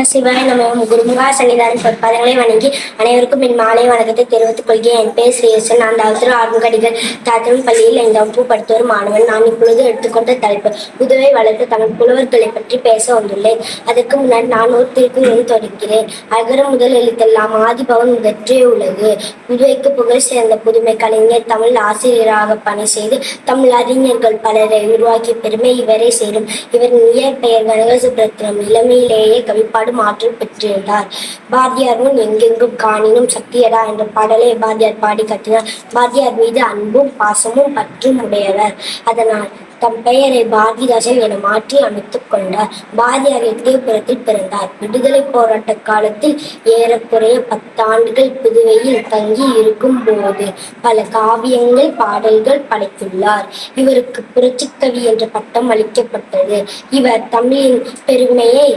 சிவாய நம குருமுகா சன்னிதான பொற்பாதங்களை வணங்கி அனைவருக்கும் என் மாலை வணக்கத்தை தெரிவித்துக் கொள்கிறேன். என் பேர் ஸ்ரீயசன். நான் டாக்டர் ஆர்வங்கடிகள் தாத்தன் பள்ளியில் 5ஆம் வகுப்பு படித்து வரும் மாணவன். நான் இப்பொழுது எடுத்துக்கொண்ட தலைப்பு புதுவை வளர்த்த தமிழ் புலவர்களை பற்றி பேச வந்துள்ளேன். அதற்கு முன்னர் நான் ஒரு திருக்குறளை தொடர்கிறேன். அகர முதல் எழுத்தெல்லாம் ஆதிபவன் முதற்றே உலகு. புதுவைக்கு புகழ் சேர்ந்த புதுமை கலைஞர் தமிழ் ஆசிரியராக பணி செய்து தமிழ் அறிஞர்கள் பலரை உருவாக்கிய பெருமை இவரை சேரும். இவரின் இயற்பெயர் கனகசுப்ரத்தினம். இளமையிலேயே கவிப்பாடு மாற்றம் பெற்றிருந்தார். பாரதியார் முன் எங்கெங்கும் காணினும் சக்தியடா என்ற பாடலை பாரதியார் பாடி கட்டினார். பாரதியார் மீது அன்பும் பாசமும் பற்றும் உடையவர். அதனால் தம் பெயரை பாரதிதாசன் என மாற்றி அமைத்துக் கொண்டார். பாரதியார் எட்டயபுரத்தில் பிறந்தார். விடுதலை போராட்ட காலத்தில் ஏறக்குறைய 10 ஆண்டுகள் புதுவையில் தங்கி இருக்கும் போது பல காவியங்கள் பாடல்கள் படைத்துள்ளார். இவருக்கு புரட்சிக்கவி என்ற பட்டம் அளிக்கப்பட்டது. இவர் தமிழின் பெருமையை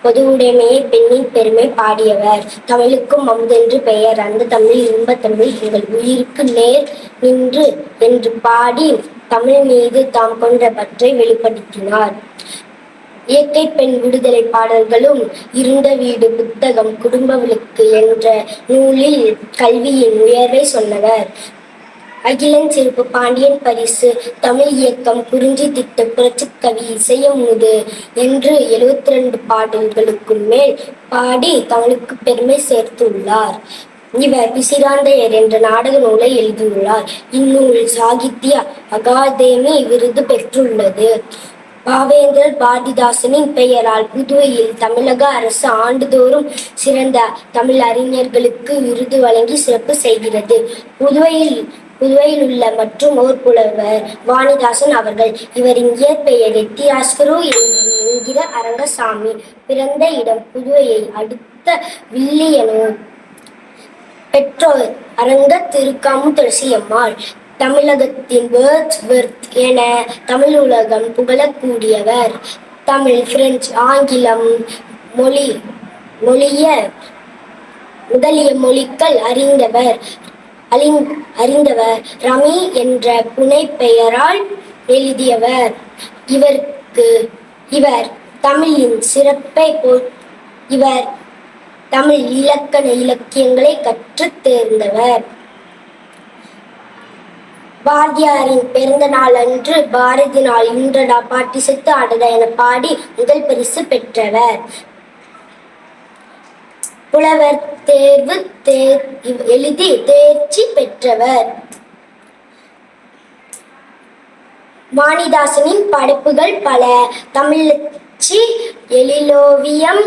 பொதுவுடைமையை பெண்ணின் பெருமை பாடியவர். தமிழுக்கும் அமுதென்று பெயர். அந்த தமிழ் இன்பத்தமிழ் எங்கள் உயிருக்கு நேர் நின்று என்று பாடி தமிழ் மீது தாம் கொண்ட பற்றை வெளிப்படுத்தினார். இயற்கை பெண் விடுதலை பாடல்களும் இருண்ட வீடு புத்தகம் குடும்ப விளக்கு என்ற நூலில் கல்வியின் உயர்வை சொன்னவர். அகிலன் சிறப்பு பாண்டியன் பரிசு தமிழ் இயக்கம் குறிஞ்சி திட்ட புரட்சிக்கவி இசையமுது என்று 72 பாடல்களுக்கும் மேல் பாடி தமிழுக்கு பெருமை சேர்த்துள்ளார். இவர் பிசிராந்தையர் என்ற நாடக நூலை எழுதியுள்ளார். இந்நூல் சாகித்ய அகாதமி விருது பெற்றுள்ளது. பாவேந்தர் பாரதிதாசனின் பெயரால் புதுவையில் தமிழக அரசு ஆண்டுதோறும் சிறந்த தமிழ் அறிஞர்களுக்கு விருது வழங்கி சிறப்பு செய்கிறது. புதுவையில் உள்ள மற்றும் ஓர் புலவர் வாணிதாசன் அவர்கள். இவரின் இயற்பெயர் எத்திராஸ்கரு என்கிற அரங்கசாமி. பிறந்த இடம் புதுவையை அடுத்த வில்லியனூர். பெற்றோர் அரங்க திருக்காமு துளசியம்மாள். தமிழகத்தின் வேர்ட்ஸ்வொர்த் என தமிழ் உலகம் புகழக்கூடியவர். தமிழ், பிரெஞ்சு, ஆங்கிலம் முதலிய மொழிகள் அறிந்தவர். ரமி என்ற புனைப்பெயரால் எழுதியவர். இவர் தமிழின் சிறப்பை இவர் தமிழ் இலக்கண இலக்கியங்களை கற்றுத் தேர்ந்தவர். பாரதியாரின் பிறந்த நாள் அன்று பாரதி நாள் இன்றடா பாட்டி செத்து ஆடடா என பாடி முதல் பரிசு பெற்றவர். புலவர் தேர்வு எழுதி தேர்ச்சி பெற்றவர். வாணிதாசனின் படைப்புகள் பல. தமிழச்சி, எழிலோவியம்,